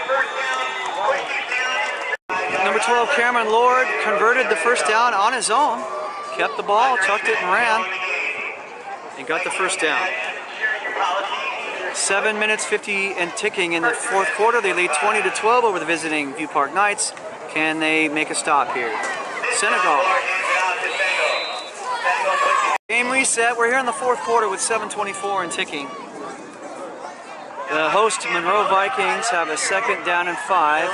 Number 12, Cameron Lord, converted the 1st down on his own. Kept the ball, chucked it and ran, and got the 1st down. 7 minutes 50 and ticking in the 4th quarter. They lead 20-12 over the visiting View Park Knights. Can they make a stop here? Senegal. Game reset. We're here in the 4th quarter with 7:24 and ticking. The host Monroe Vikings have a 2nd down and 5.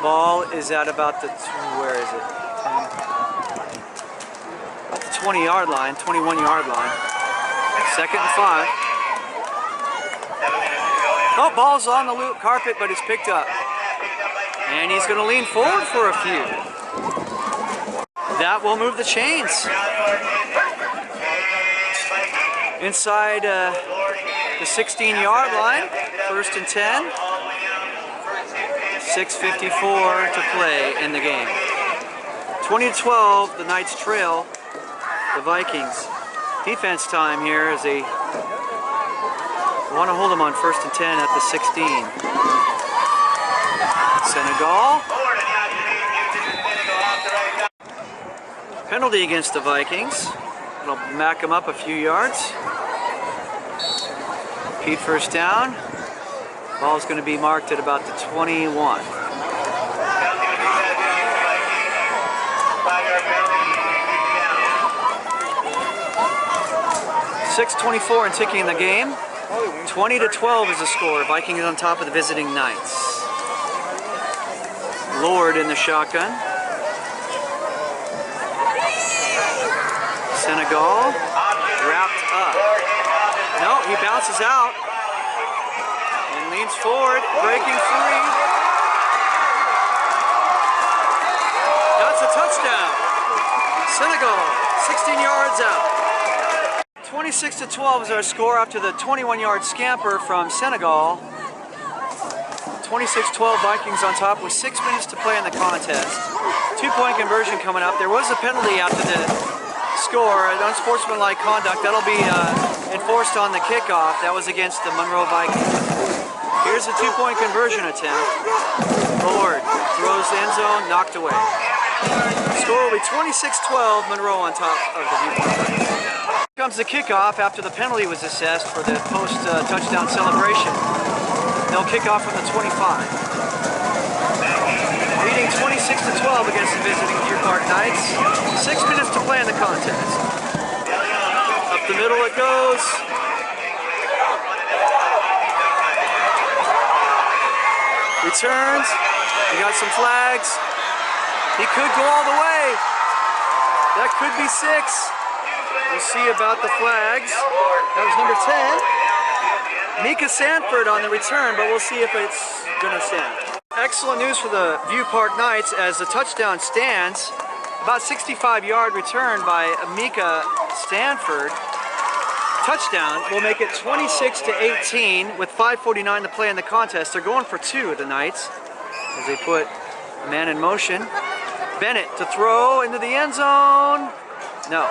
Ball is at about the, where is it? About the 20-yard line, 21-yard line. 2nd and 5. Oh, ball's on the loop carpet, but it's picked up. And he's going to lean forward for a few. That will move the chains. Inside the 16-yard line, 1st and 10. 6:54 to play in the game. 20-12, the Knights trail the Vikings. Defense time here as they want to hold them on 1st and 10 at the 16. Senegal. Penalty against the Vikings. It'll back them up a few yards. Repeat 1st down. Ball's going to be marked at about the 21. .6:24 and ticking in the game. 20-12 is the score. Vikings on top of the visiting Knights. Lord in the shotgun. Senegal wrapped up. No, he bounces out. Leans forward, breaking free. That's a touchdown. Senegal, 16 yards out. 26-12 is our score after the 21-yard scamper from Senegal. 26-12 Vikings on top with 6 minutes to play in the contest. 2-point conversion coming up. There was a penalty after the score, an unsportsmanlike conduct. That'll be enforced on the kickoff. That was against the Monroe Vikings. Here's a 2-point conversion attempt. Lord throws the end zone, knocked away. Score will be 26-12, Monroe on top of the View Park. Here comes the kickoff after the penalty was assessed for the post-touchdown celebration. They'll kick off from the 25. Leading 26-12 against the visiting View Park Knights. 6 minutes to play in the contest. Up the middle it goes. Returns, we got some flags. He could go all the way. That could be 6. We'll see about the flags. That was number 10. Mika Sanford on the return, but we'll see if it's gonna stand. Excellent news for the View Park Knights as the touchdown stands. About 65-yard return by Mika Sanford. Touchdown will make it 26-18 with 5:49 to play in the contest. They're going for 2, the Knights, as they put a man in motion. Bennett to throw into the end zone. No.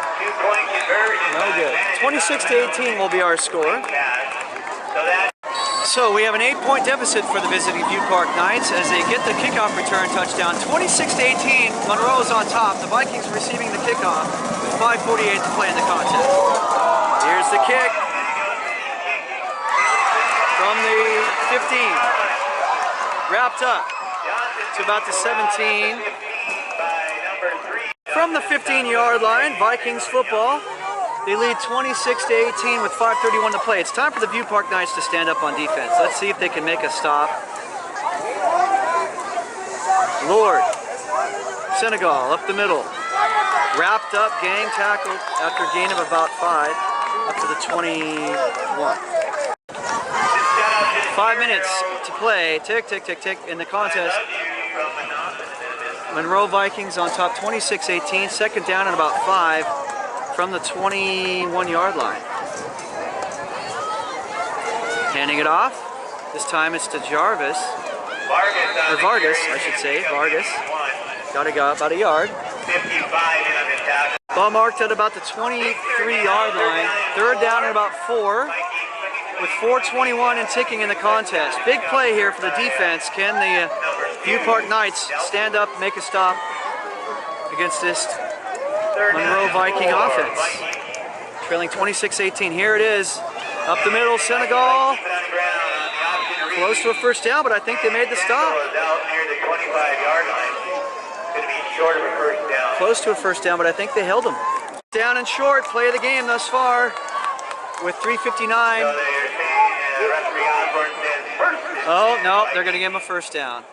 No good. 26-18 will be our score. So we have an 8-point deficit for the visiting View Park Knights as they get the kickoff return touchdown. 26-18, Monroe is on top. The Vikings receiving the kickoff with 5:48 to play in the contest. Here's the kick from the 15. Wrapped up to about the 17. From the 15-yard line, Vikings football. They lead 26-18 with 5:31 to play. It's time for the View Park Knights to stand up on defense. Let's see if they can make a stop. Lord, Senegal up the middle. Wrapped up, gang tackled after a gain of about 5 up to the 21. 5 minutes to play. Tick, tick, tick, tick in the contest. Monroe Vikings on top 26-18. Second down and about 5. From the 21-yard line. Handing it off. This time it's to Jarvis. Or Vargas, I should say. Vargas. Got to go about a yard. Ball marked at about the 23-yard line. Third down and about 4. With 4:21 and ticking in the contest. Big play here for the defense. Can the View Park Knights stand up, make a stop against this Monroe Viking offense? Trailing 26-18. Here it is. Up the middle, Senegal. Close to a first down, but I think they made the stop. Close to a first down, but I think they held them. Down and short, play of the game thus far with 3:59. Oh, no, they're going to give him a first down.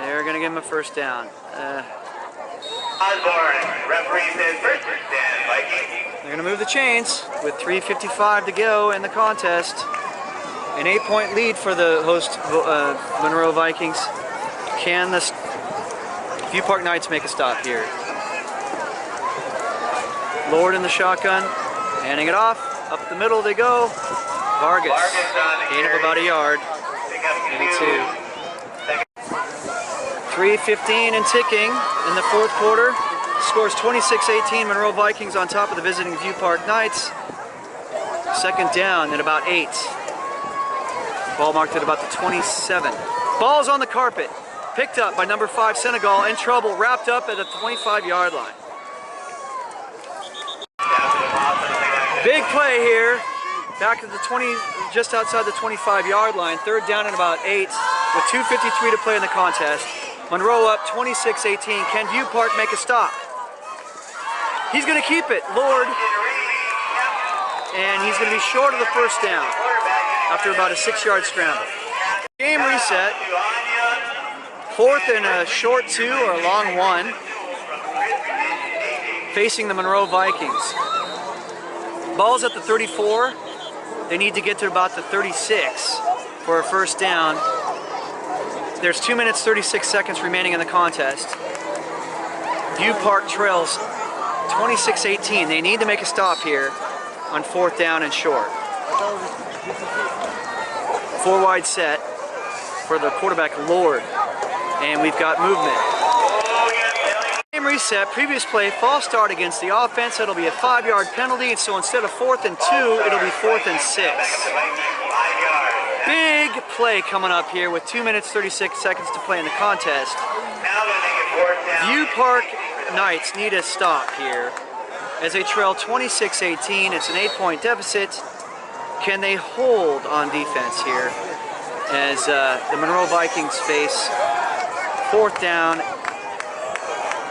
They're going to give him a first down. They're going to move the chains with 3:55 to go in the contest. An 8-point lead for the host Monroe Vikings. Can the View Park Knights make a stop here? Lord in the shotgun, handing it off. Up the middle they go. Vargas, gain of about a yard. Maybe 2. 3:15 and ticking in the fourth quarter. Scores 26-18. Monroe Vikings on top of the visiting View Park Knights. Second down and about 8. Ball marked at about the 27. Ball's on the carpet. Picked up by number 5 Senegal. In trouble. Wrapped up at the 25-yard line. Big play here. Back at the 20, just outside the 25-yard line. Third down and about 8 with 2:53 to play in the contest. Monroe up 26-18. Can View Park make a stop? He's going to keep it, Lord. And he's going to be short of the first down after about a 6-yard scramble. Game reset. Fourth and a short 2 or a long 1. Facing the Monroe Vikings. Ball's at the 34. They need to get to about the 36 for a first down. There's 2 minutes, 36 seconds remaining in the contest. View Park trails 26-18. They need to make a stop here on fourth down and short. 4 wide set for the quarterback, Lord. And we've got movement. Game reset, previous play, false start against the offense. It'll be a 5-yard penalty, and so instead of 4th and 2, it'll be 4th and 6. Big play coming up here with 2 minutes, 36 seconds to play in the contest. View Park Knights need a stop here as they trail 26-18. It's an 8-point deficit. Can they hold on defense here as the Monroe Vikings face 4th down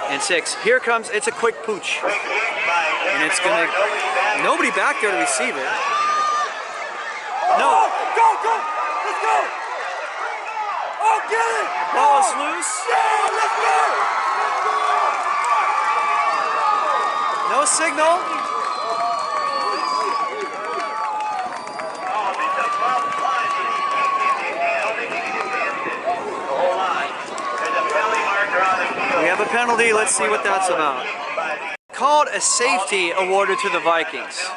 and 6. Here comes, it's a quick pooch. And it's gonna, nobody back there to receive it. No. Go, go, let's go. Oh, get it. Ball is loose. Yeah, let's go. No signal. We have a penalty. Let's see what that's about. Called a safety awarded to the Vikings.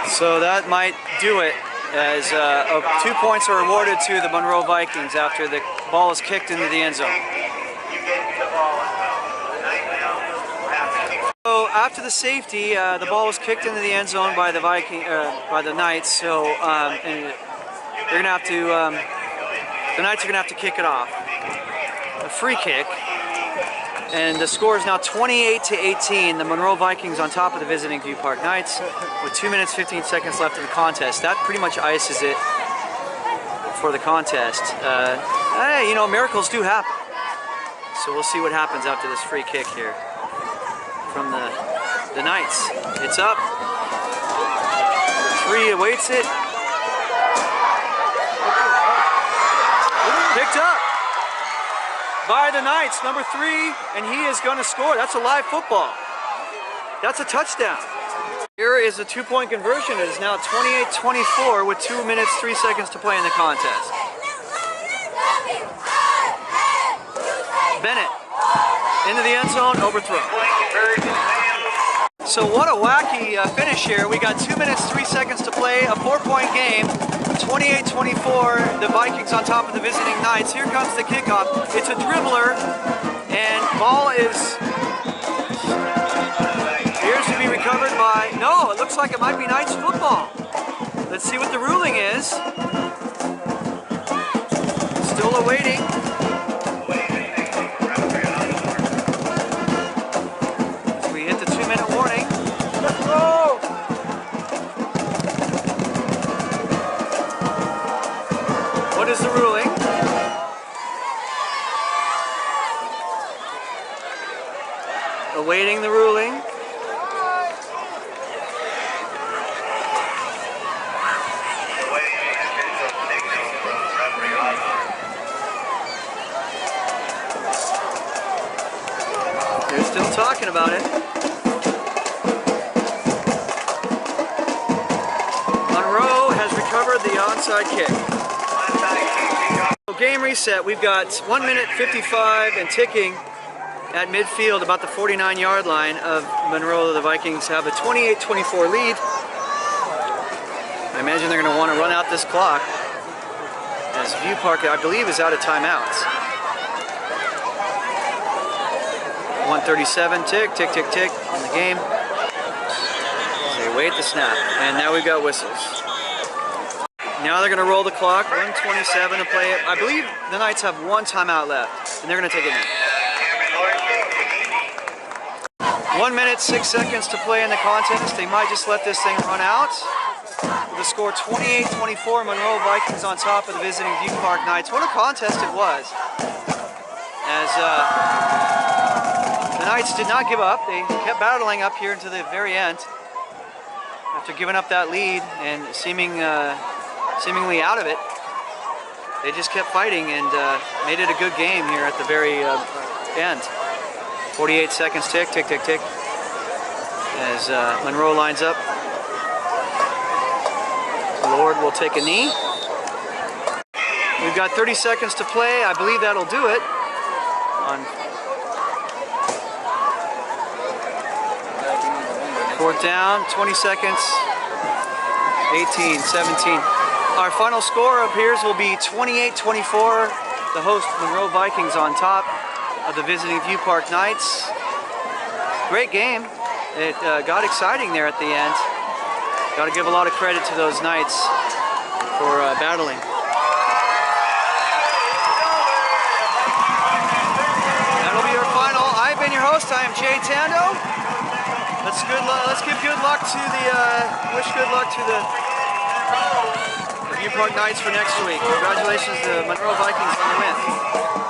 So that might do it, as 2 points are awarded to the Monroe Vikings after the ball is kicked into the end zone. after the safety, the ball was kicked into the end zone by the Knights. So and they're gonna have to. The Knights are gonna have to kick it off. A free kick, and the score is now 28-18. The Monroe Vikings on top of the visiting View Park Knights with 2 minutes 15 seconds left in the contest. That pretty much ices it for the contest. Hey, you know, miracles do happen. So we'll see what happens after this free kick here from the Knights. It's up. 3 awaits it. Picked up by the Knights, number 3, and he is going to score. That's a live football. That's a touchdown. Here is a 2-point conversion. It is now 28-24 with 2 minutes 3 seconds to play in the contest. Bennett into the end zone, overthrown. So what a wacky finish here. We got 2 minutes 3 seconds to play, a 4-point game. 28-24, the Vikings on top of the visiting Knights. Here comes the kickoff. It's a dribbler, and ball is appears to be recovered by, no, it looks like it might be Knights football. Let's see what the ruling is. Still awaiting. As we hit the 2-minute warning. Let's go! What is the ruling? Awaiting the ruling. They're still talking about it. Monroe has recovered the onside kick. Game reset. We've got 1 minute 55 and ticking at midfield, about the 49-yard line of Monroe. The Vikings have a 28-24 lead. I imagine they're going to want to run out this clock, as View Park, I believe, is out of timeouts. 1:37, tick, tick, tick, tick in the game. They wait the snap, and now we've got whistles. Now they're going to roll the clock, 1:27 to play it. I believe the Knights have 1 timeout left, and they're going to take it in. 1 minute 6 seconds to play in the contest. They might just let this thing run out. With the score 28-24, Monroe Vikings on top of the visiting View Park Knights. What a contest it was. As the Knights did not give up. They kept battling up here into the very end. After giving up that lead and seemingly out of it, they just kept fighting and made it a good game here at the very end. 48 seconds, tick, tick, tick, tick, as Monroe lines up. Lord will take a knee. We've got 30 seconds to play. I believe that'll do it. On 4th down, 20 seconds, 18, 17. Our final score appears will be 28-24. The host Monroe Vikings on top of the visiting View Park Knights. Great game. It got exciting there at the end. Got to give a lot of credit to those Knights for battling. That'll be our final. I've been your host. I am Jay Tando. Let's give good luck to wish good luck to the View Park Knights for next week. Congratulations to the Monroe Vikings on the win.